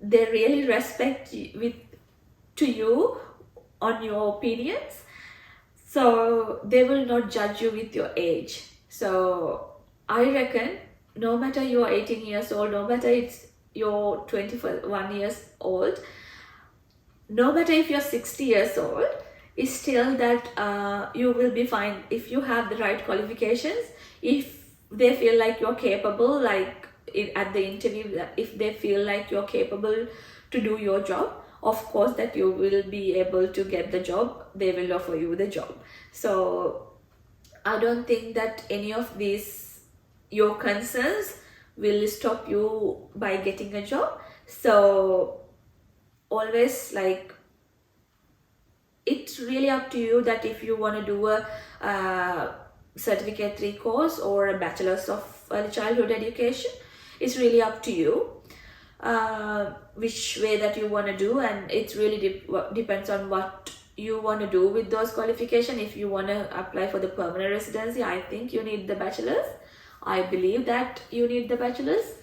they really respect you on your opinions. So they will not judge you with your age. So I reckon no matter you're 18 years old, no matter you're 21 years old, no matter if you're 60 years old, it's still that you will be fine if you have the right qualifications. If they feel like you're capable, like at the interview, if they feel like you're capable to do your job, of course that you will be able to get the job. They will offer you the job. So I don't think that any of these your concerns will stop you by getting a job. So always, like, it's really up to you that if you want to do a certificate 3 course or a bachelor's of early childhood education, it's really up to you which way that you want to do, and it really depends on what you want to do with those qualifications. If you want to apply for the permanent residency, I think you need the bachelor's. I believe that you need the bachelor's.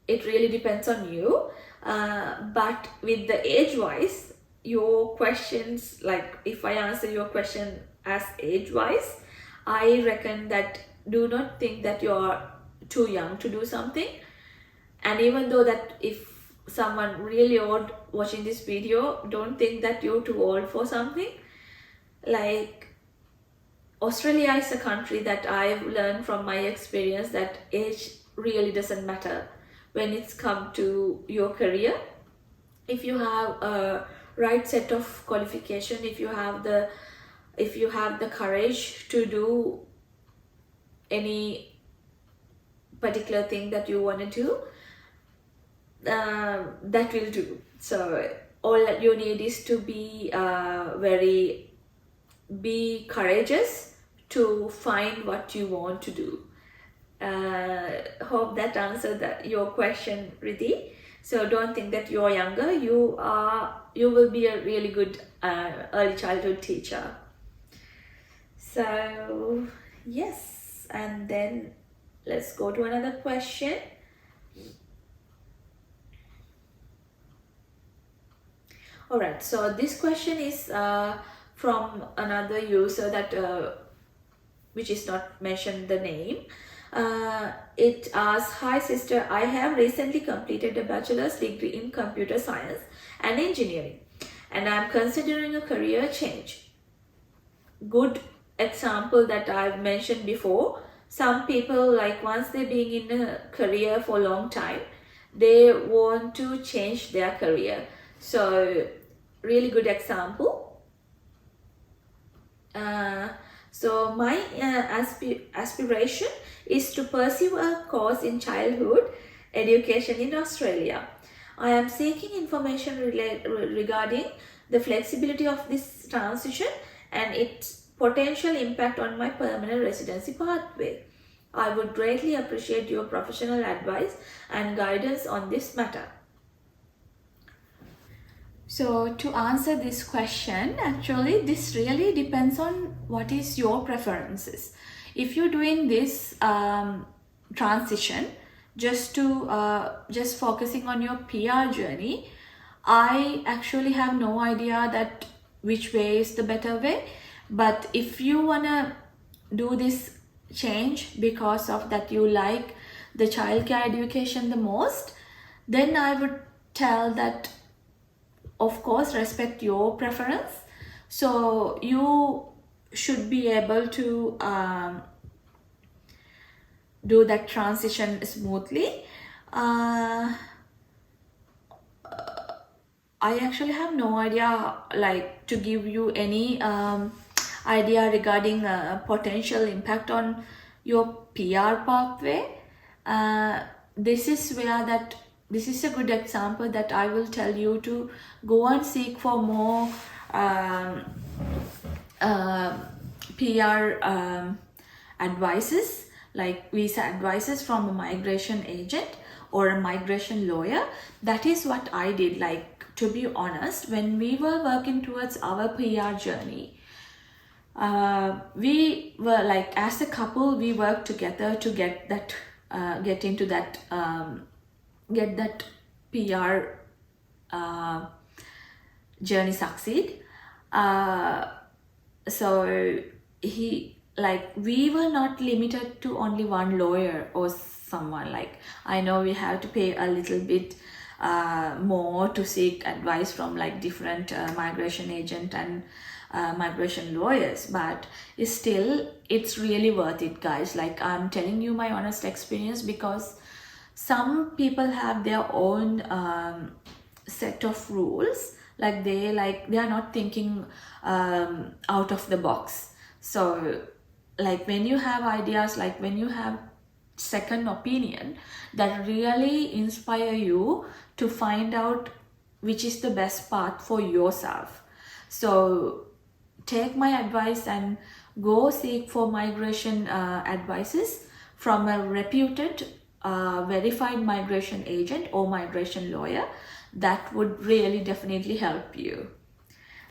It really depends on you. But with the age wise, your questions, like if I answer your question as age wise, I reckon that do not think that you're too young to do something. And even though that if someone really old watching this video, don't think that you're too old for something. Like, Australia is a country that I've learned from my experience that age really doesn't matter when it's come to your career. If you have a right set of qualification, if you have the courage to do any particular thing that you want to do, that will do. So all that you need is to be be courageous to find what you want to do. Hope that answered your question, Riddhi. So don't think that you're younger. You will be a really good early childhood teacher. So yes, and then let's go to another question. All right, so this question is from another user that which is not mentioned the name. It asks, "Hi sister, I have recently completed a bachelor's degree in computer science and engineering, and I'm considering a career change." Good example that I've mentioned before. Some people, like, once they're being in a career for a long time, they want to change their career. So really good example. So my aspiration is to pursue a course in childhood education in Australia. I am seeking information regarding the flexibility of this transition and its potential impact on my permanent residency pathway. I would greatly appreciate your professional advice and guidance on this matter. So to answer this question, actually this really depends on what is your preferences. If you're doing this transition just focusing on your PR journey, I actually have no idea that which way is the better way. But if you wanna do this change because of that you like the childcare education the most, then I would tell that, of course, respect your preference. So you should be able to do that transition smoothly. I actually have no idea, like, to give you any idea regarding potential impact on your PR pathway. This is a good example that I will tell you to go and seek for more PR advices, like visa advices from a migration agent or a migration lawyer. That is what I did. Like, to be honest, when we were working towards our PR journey, we were like, as a couple, we worked together to get that get that PR journey succeed. So like we were not limited to only one lawyer or someone. Like I know we have to pay a little bit more to seek advice from like different migration agent and migration lawyers, but still it's really worth it, guys. Like I'm telling you my honest experience, because some people have their own set of rules. Like they are not thinking out of the box. So like when you have ideas, like when you have second opinion, that really inspire you to find out which is the best path for yourself. So take my advice and go seek for migration advices from a reputed verified migration agent or migration lawyer. That would really definitely help you.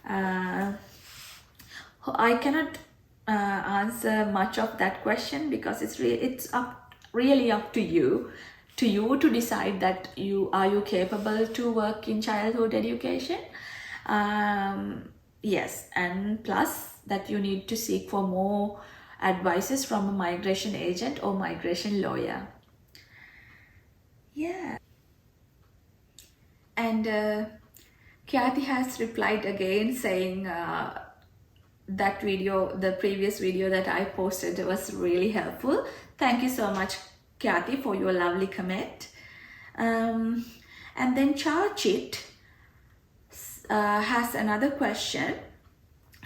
I cannot answer much of that question, because really up to you to decide that you capable to work in childhood education. Yes, and plus that you need to seek for more advices from a migration agent or migration lawyer. Yeah. And Khyati has replied again saying that video, the previous video that I posted, was really helpful. Thank you so much, Khyati, for your lovely comment. And then Charchit has another question.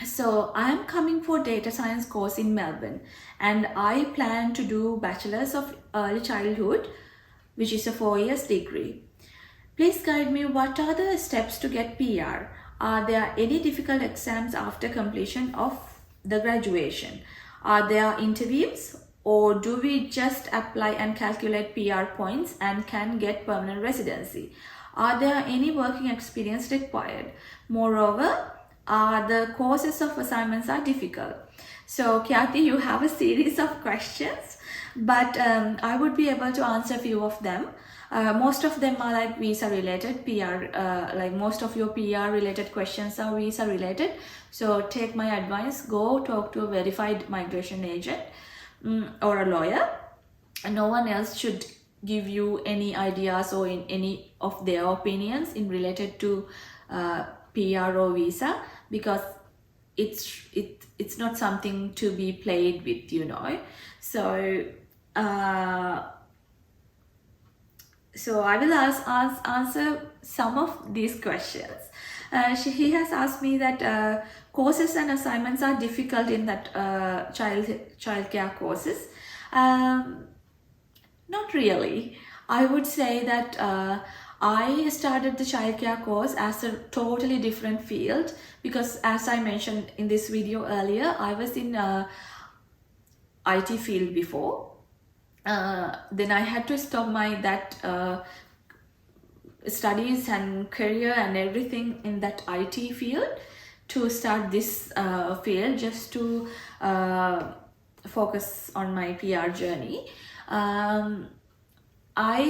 So I am coming for data science course in Melbourne, and I plan to do Bachelor's of Early Childhood, which is a 4 years degree. Please guide me, what are the steps to get PR? Are there any difficult exams after completion of the graduation? Are there interviews, or do we just apply and calculate PR points and can get permanent residency? Are there any working experience required? Moreover, are the courses of assignments are difficult? So Khyati, you have a series of questions, but I would be able to answer a few of them. Most of them are like visa related, PR, like most of your PR related questions are visa related. So take my advice, go talk to a verified migration agent or a lawyer. No one else should give you any ideas or in any of their opinions in related to PR or visa, because it's not something to be played with, you know. So so I will answer some of these questions. He has asked me that courses and assignments are difficult in that childcare courses. Not really. I would say that I started the childcare course as a totally different field, because as I mentioned in this video earlier, I was in IT field before. Then I had to stop that studies and career and everything in that IT field to start this field, just to focus on my PR journey. I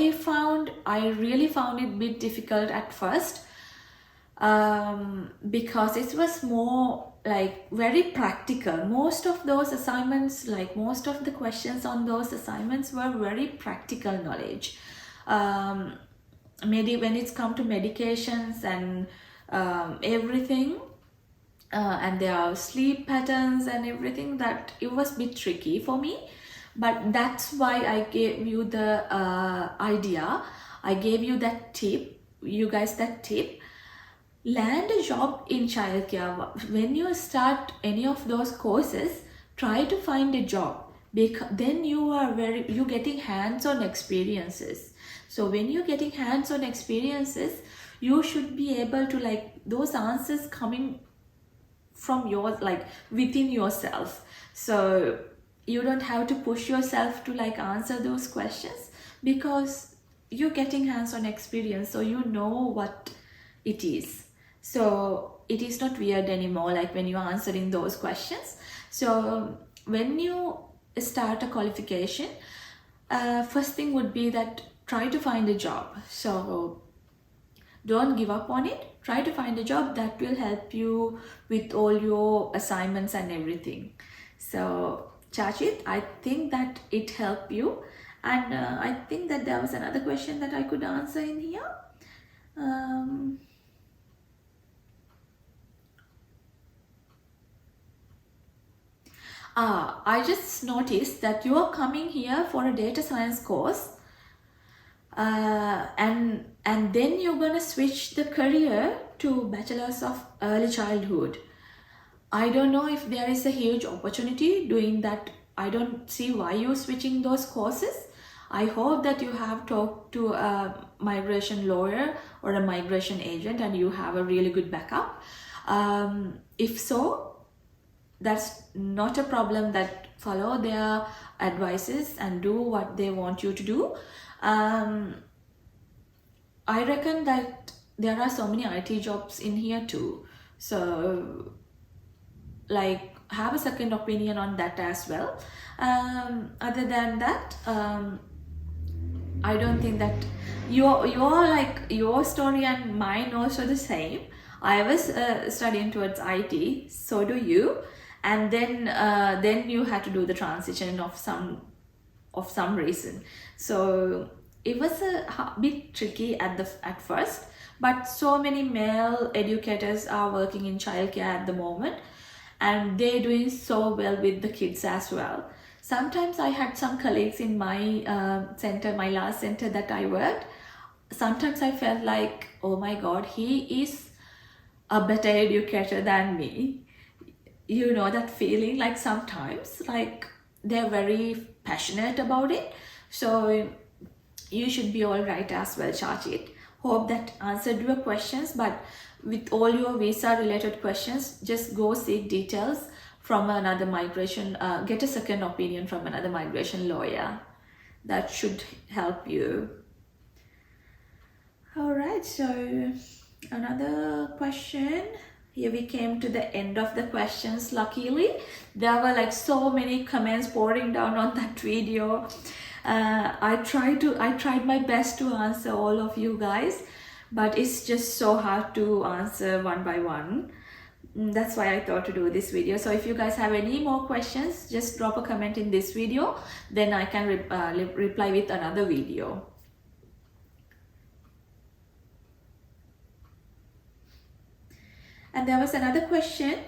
really found it a bit difficult at first, because it was more like very practical. Most of those assignments, like most of the questions on those assignments were very practical knowledge. Maybe when it's come to medications and everything, and there are sleep patterns and everything, that it was a bit tricky for me. But that's why I gave you the idea. I gave you that tip, you guys, that tip. Land a job in childcare. When you start any of those courses, try to find a job, because then you're getting hands-on experiences. So when you're getting hands-on experiences, you should be able to, like, those answers coming from within yourself. So you don't have to push yourself to like answer those questions, because you're getting hands-on experience, so you know what it is. So it is not weird anymore, like when you're answering those questions. So when you start a qualification, first thing would be that try to find a job. So don't give up on it. Try to find a job that will help you with all your assignments and everything. So Chachit, I think that it helped you. And I think that there was another question that I could answer in here. I just noticed that you are coming here for a data science course, and then you're gonna switch the career to Bachelor's of Early Childhood. I don't know if there is a huge opportunity doing that. I don't see why you're switching those courses. I hope that you have talked to a migration lawyer or a migration agent and you have a really good backup. If so, that's not a problem. That follow their advices and do what they want you to do. I reckon that there are so many IT jobs in here too. So like have a second opinion on that as well. Other than that, I don't think that your like your story and mine also the same. I was studying towards IT, so do you, and then you had to do the transition of some reason. So it was a bit tricky at first, but so many male educators are working in childcare at the moment, and they're doing so well with the kids as well. Sometimes I had some colleagues in my center, my last center that I worked. Sometimes I felt like, oh my God, he is a better educator than me. You know that feeling, like sometimes like they're very passionate about it. So you should be all right as well, Chachit. Hope that answered your questions, but with all your visa related questions, just go seek details from another migration, get a second opinion from another migration lawyer. That should help you. All right, so another question. Here we came to the end of the questions. Luckily, there were like so many comments pouring down on that video. I tried my best to answer all of you guys, but it's just so hard to answer one by one. That's why I thought to do this video. So if you guys have any more questions, just drop a comment in this video, then I can reply with another video. And there was another question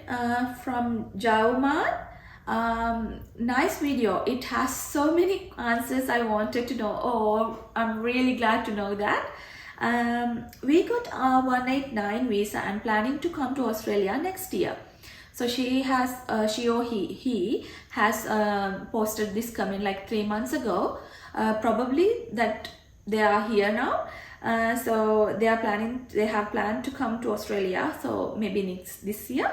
from Jauman. Nice video. It has so many answers I wanted to know. Oh, I'm really glad to know that. We got our 189 visa and planning to come to Australia next year. So she or he has posted this comment like 3 months ago. Probably that they are here now. So they have planned to come to Australia. So maybe this year.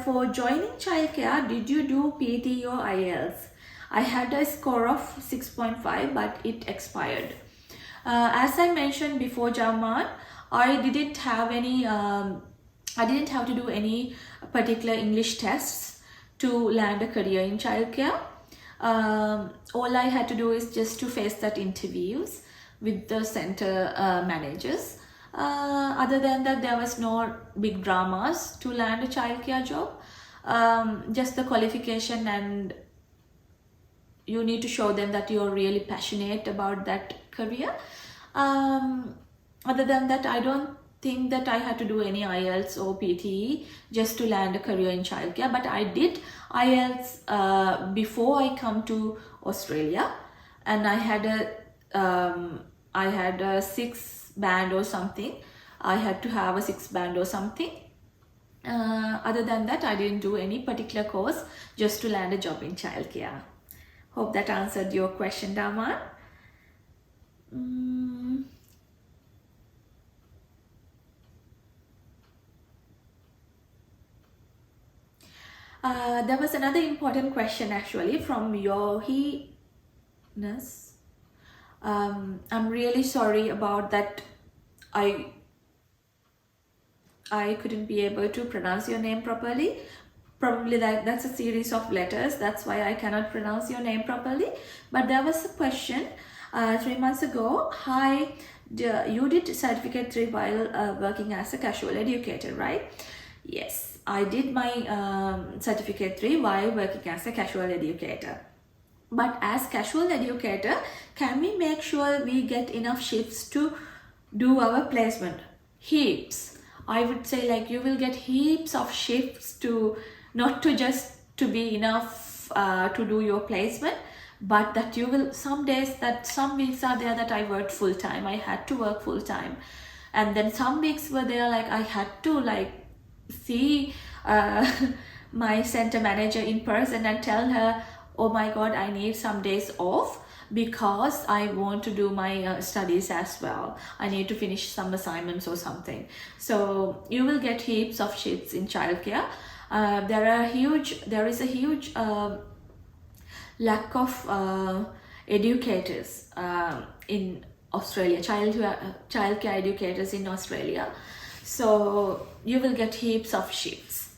For joining childcare, did you do PT or IELTS? I had a score of 6.5, but it expired. As I mentioned before, Jaman, I didn't have to do any particular English tests to land a career in childcare. All I had to do is just to face that interviews with the center managers. Other than that, there was no big dramas to land a childcare job. Just the qualification, and you need to show them that you're really passionate about that career. Other than that, I don't think that I had to do any IELTS or PTE just to land a career in childcare. But I did IELTS before I come to Australia, and I had a 6 band or something. I had to have a 6 band or something. Other than that, I didn't do any particular course just to land a job in childcare. Hope that answered your question, Daman. There was another important question actually from Yohiness. I'm really sorry about that. I couldn't be able to pronounce your name properly. Probably that's a series of letters. That's why I cannot pronounce your name properly. But there was a question 3 months ago. Hi, you did certificate 3 while working as a casual educator, right? Yes, I did my certificate 3 while working as a casual educator. But as casual educator, can we make sure we get enough shifts to do our placement? Heaps. I would say like you will get heaps of shifts to not to just to be enough to do your placement, but that you will some days that some weeks are there that I worked full time. I had to work full time, and then some weeks were there like I had to like see my center manager in person and tell her, oh my god, I need some days off because I want to do my studies as well. I need to finish some assignments or something. So you will get heaps of shifts in childcare. There is a huge lack of educators in Australia, childcare educators in Australia. So you will get heaps of shifts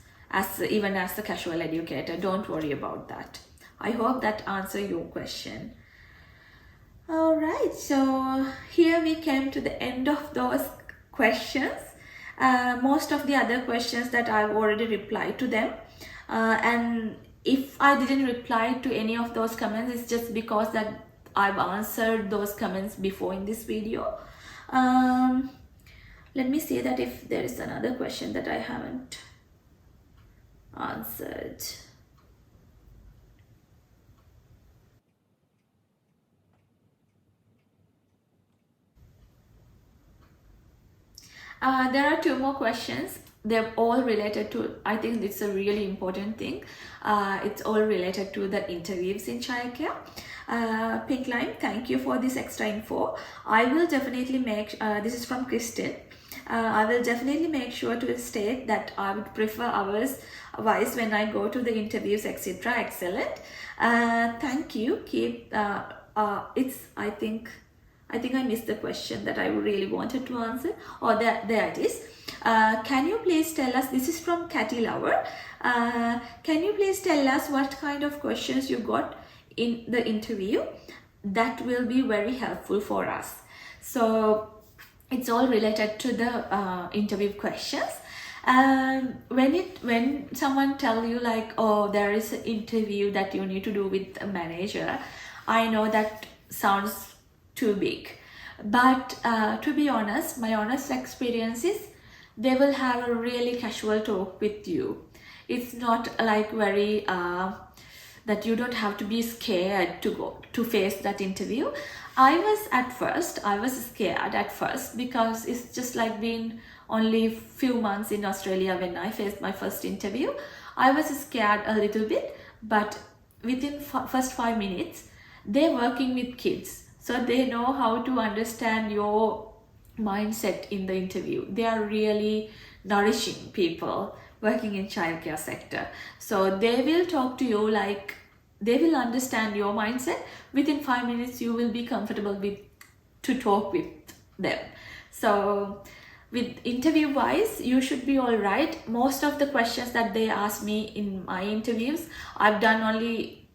even as the casual educator. Don't worry about that. I hope that answers your question. Alright, so here we came to the end of those questions. Most of the other questions that I've already replied to them, and if I didn't reply to any of those comments, it's just because that I've answered those comments before in this video. Let me see that if there is another question that I haven't answered. There are 2 more questions. They're all related to, I think it's a really important thing. It's all related to the interviews in childcare. Pink Lime, thank you for this extra info. I will definitely make, this is from Kristen. I will definitely make sure to state that I would prefer hours wise when I go to the interviews, etc. Excellent. Thank you. Keep, I think I missed the question that I really wanted to answer. Oh, there it is. Can you please tell us, this is from Catty Lover. Can you please tell us what kind of questions you got in the interview? That will be very helpful for us. So it's all related to the interview questions. When someone tell you like, oh, there is an interview that you need to do with a manager, I know that sounds too big, but to be honest, my honest experience is they will have a really casual talk with you. It's not like very that you don't have to be scared to go to face that interview. I was scared at first because it's just like been only few months in Australia when I faced my first interview. I was scared a little bit, but within first 5 minutes, they're working with kids. So they know how to understand your mindset in the interview. They are really nourishing people working in childcare sector. So they will talk to you like, they will understand your mindset. Within 5 minutes, you will be comfortable to talk with them. So with interview wise, you should be all right. Most of the questions that they ask me in my interviews, I've done only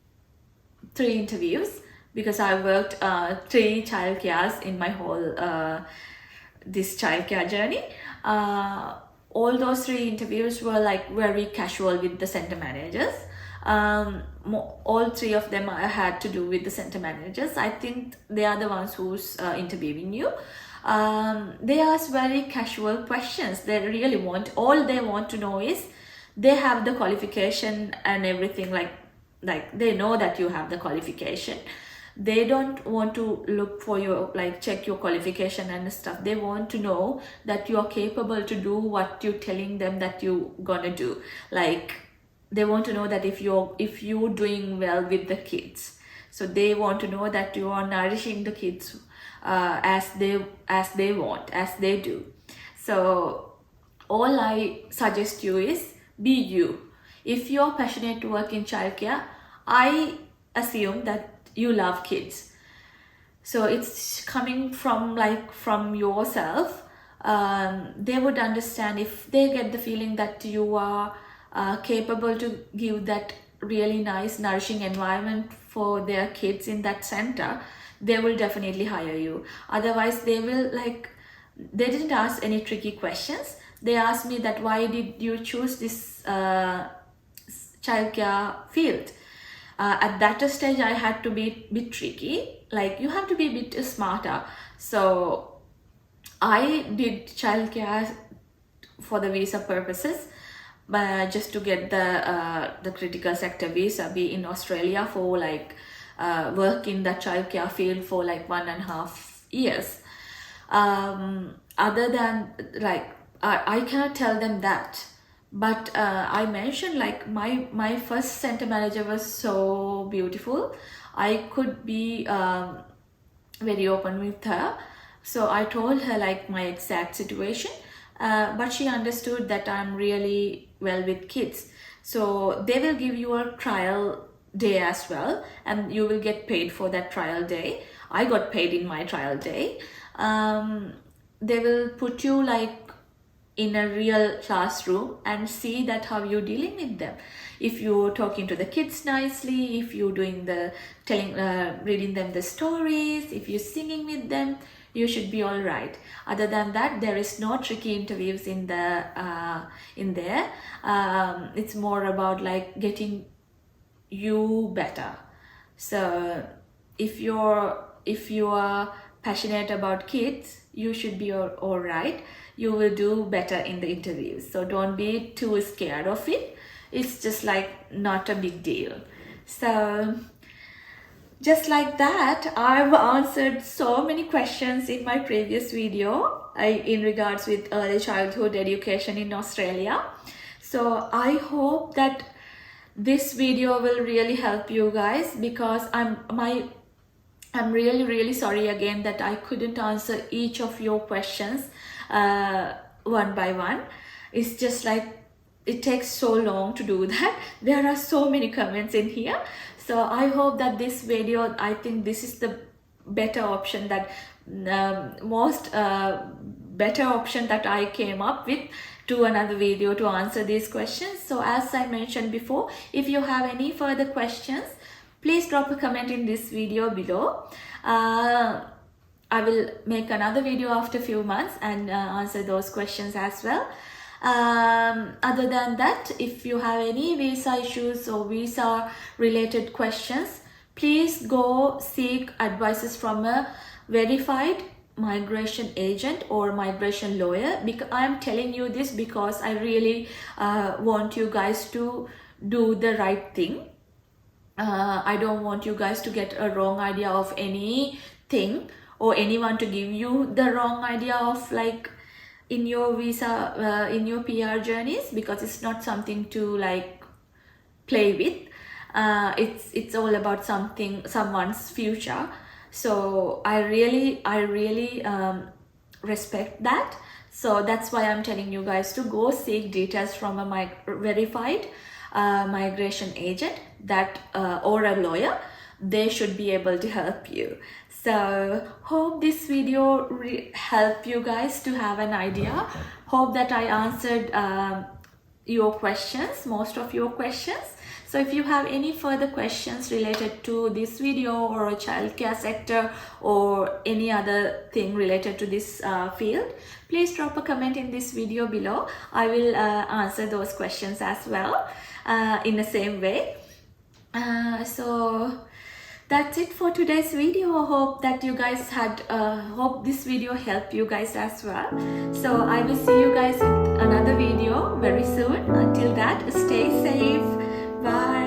3 interviews because I worked 3 childcares in my whole this childcare journey. All those 3 interviews were like very casual with the center managers. All 3 of them I had to do with the center managers. I think they are the ones who's interviewing you. They ask very casual questions. They really all they want to know is they have the qualification and everything, like they know that you have the qualification. They don't want to look for your, like, check your qualification and stuff. They want to know that you are capable to do what you're telling them that you're gonna do. Like, they want to know that if you're doing well with the kids. So they want to know that you are nourishing the kids as they want, as they do. So all I suggest you is be you. If you're passionate to work in childcare, I assume that you love kids. So it's coming from yourself. They would understand if they get the feeling that you are capable to give that really nice, nourishing environment for their kids in that center. They will definitely hire you. Otherwise, they didn't ask any tricky questions. they asked me that why did you choose this childcare field. At that stage I had to be a bit tricky, like you have to be a bit smarter. So I did childcare for the visa purposes, just to get the critical sector visa, be in Australia for like work in the childcare field for like 1.5 years. Other than like I cannot tell them that, but I mentioned like my first center manager was so beautiful. I could be very open with her, so I told her like my exact situation, but she understood that I'm really well with kids. So they will give you a trial day as well, and you will get paid for that trial day. I got paid in my trial day. They will put you like in a real classroom and see that how you're dealing with them. If you're talking to the kids nicely, if you're doing the reading them the stories, if you're singing with them, you should be all right. Other than that, there is no tricky interviews in there. It's more about like getting you better. So if you are passionate about kids, you should be all right. You will do better in the interviews. So don't be too scared of it. It's just like not a big deal. So just like that, I've answered so many questions in my previous video in regards with early childhood education in Australia. So I hope that this video will really help you guys, because I'm really sorry again that I couldn't answer each of your questions one by one. It's just like it takes so long to do that. There are so many comments in here. So I hope that this video, I think this is the better option, that better option that I came up with to another video to answer these questions. So as I mentioned before, if you have any further questions, please drop a comment in this video below. I will make another video after a few months and answer those questions as well. Other than that, if you have any visa issues or visa related questions, please go seek advices from a verified migration agent or migration lawyer. Because I am telling you this because I really want you guys to do the right thing. I don't want you guys to get a wrong idea of anything, or anyone to give you the wrong idea of like in your visa, in your PR journeys, because it's not something to like play with. It's all about someone's future. So I really respect that. So that's why I'm telling you guys to go seek details from a verified migration agent that or a lawyer. They should be able to help you. So hope this video helped you guys to have an idea. Hope that I answered your questions, most of your questions. So if you have any further questions related to this video or a childcare sector or any other thing related to this field, please drop a comment in this video below. I will answer those questions as well in the same way. So that's it for today's video. Hope that you guys hope this video helped you guys as well. So I will see you guys in another video very soon. Until that, stay safe. Bye.